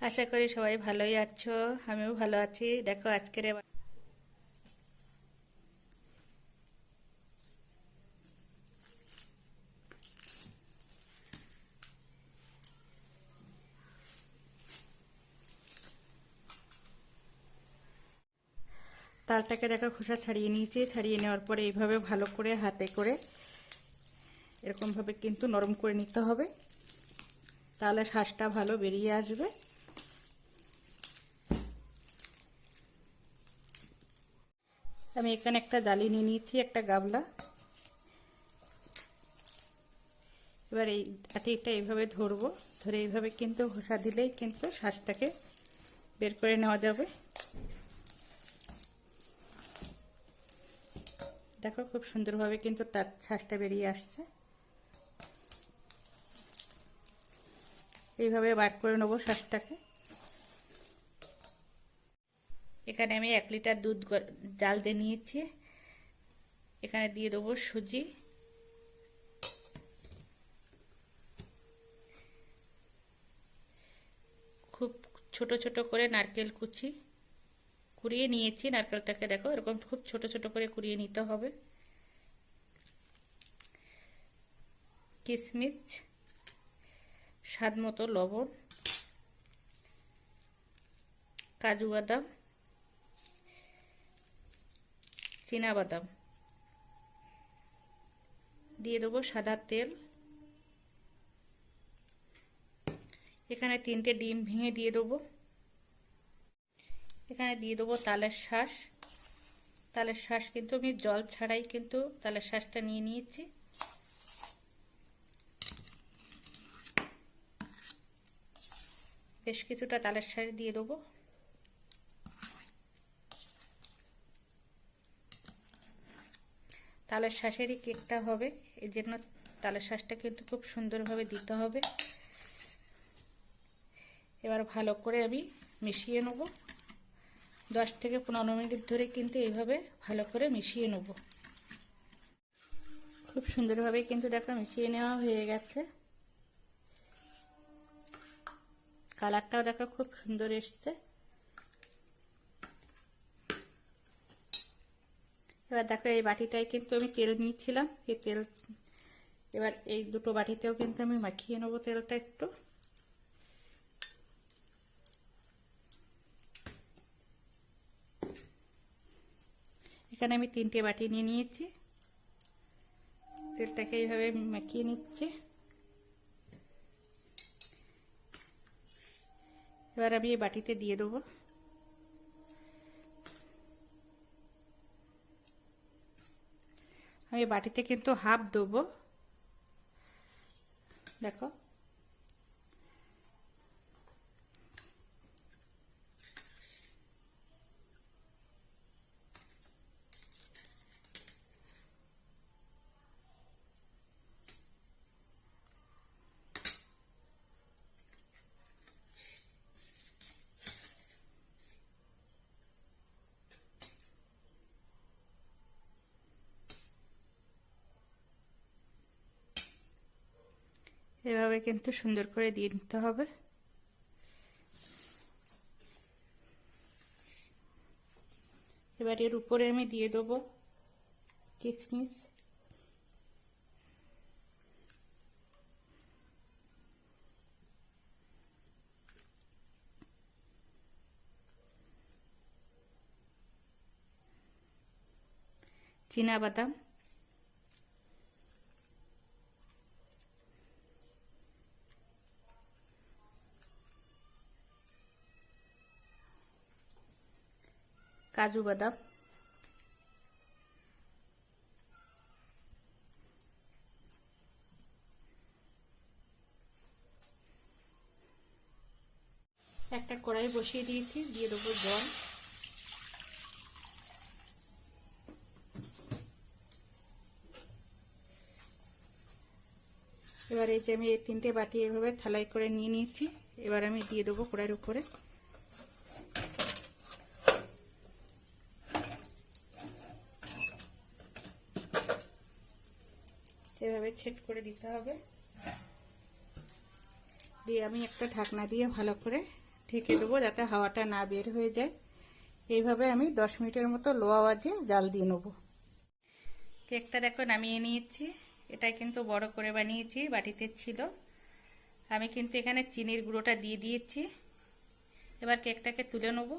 আশা করি সবাই ভালোই আছো। আমিও ভালো আছি। দেখো আজকের তালটাকে দেখো খোসা ছাড়িয়ে নিয়েছি। ছাড়িয়ে নেওয়ার পরে এইভাবে ভালো করে হাতে করে এরকমভাবে কিন্তু নরম করে নিতে হবে, তাহলে শাঁসটা ভালো বেরিয়ে আসবে। আমি এখানে একটা জালি নিয়ে নিয়েছি, একটা গামলা। এবার এই আটিটা এইভাবে ধরবো, ধরে এইভাবে কিন্তু ঘষা দিলেই কিন্তু শাঁসটাকে বের করে নেওয়া যাবে। দেখো খুব সুন্দরভাবে কিন্তু তার শাঁসটা বেরিয়ে আসছে। এইভাবে বার করে নেবো শাঁসটাকে। এখানে আমি 1 লিটার দুধ জাল দিয়ে নিয়েছি। এখানে দিয়ে দেবো সুজি, খুব ছোট ছোট করে নারকেল কুড়িয়ে নিয়েছি। নারকেলটাকে দেখো এরকম খুব ছোট ছোট করে কুড়িয়ে নিতে হবে। কিশমিশ, স্বাদ মতো লবণ, কাজু বাদাম, চীনা বাদাম, দিয়ে দেবো সাদা তেল। এখানে 3টে ডিম ভেঙে দিয়ে দেবো। এখানে দিয়ে দেবো তালের শাঁস। তালের শাঁস কিন্তু আমি জল ছাড়াই কিন্তু তালের শাঁসটা নিয়ে নিয়েছি। বেশ কিছুটা তালের শাঁস দিয়ে দেবো। তালের শাঁসেরই কেকটা হবে, এই জন্য তালের শাঁসটা কিন্তু খুব সুন্দরভাবে দিতে হবে। এবার ভালো করে আমি মিশিয়ে নেব। 10 থেকে 15 মিনিট ধরে কিন্তু এইভাবে ভালো করে মিশিয়ে নেব। খুব সুন্দরভাবে কিন্তু দেখো মিশিয়ে নেওয়া হয়ে গেছে। কালারটাও দেখো খুব সুন্দর এসছে। এবার দেখো এই বাটিটায় কিন্তু আমি তেল নিয়েছিলাম, এই তেল এবার এই দুটো বাটিতেও কিন্তু আমি মাখিয়ে নেবো তেলটা একটু। এখানে আমি 3টে বাটি নিয়ে নিয়েছি। তেলটাকে এইভাবে মাখিয়ে নিচ্ছি। এবার আমি এই বাটিতে দিয়ে দেবো। আমি বাটিতে কিন্তু হাফ দেবো। দেখো এভাবে কিন্তু সুন্দর করে দিয়ে নিতে হবে। এবার এর উপরে আমি দিয়ে দেবো কিশমিশ, চীনা বাদাম, কাজু বাদাম, একটা কড়াই বসিয়ে দিয়েছি, দিয়ে দেবো জল। এবার এই যে আমি এই 3টে বাটি এভাবে থালাই করে নিয়ে নিয়েছি। এবার আমি দিয়ে দেবো কড়াইয়ের উপরে। এভাবে ছেট করে দিতে হবে। দিয়ে আমি একটা ঢাকনা দিয়ে ভালো করে ঢেকে দেবো যাতে হাওয়াটা না বের হয়ে যায়। এইভাবে আমি 10 মিনিটের মতো লো আওয়াজে জাল দিয়ে নেব। কেকটা দেখো নামিয়ে নিয়েছি। এটা কিন্তু বড় করে বানিয়েছি, বাটিতে ছিল। আমি কিন্তু এখানে চিনির গুঁড়োটা দিয়ে দিয়েছি। এবার কেকটাকে তুলে নেব।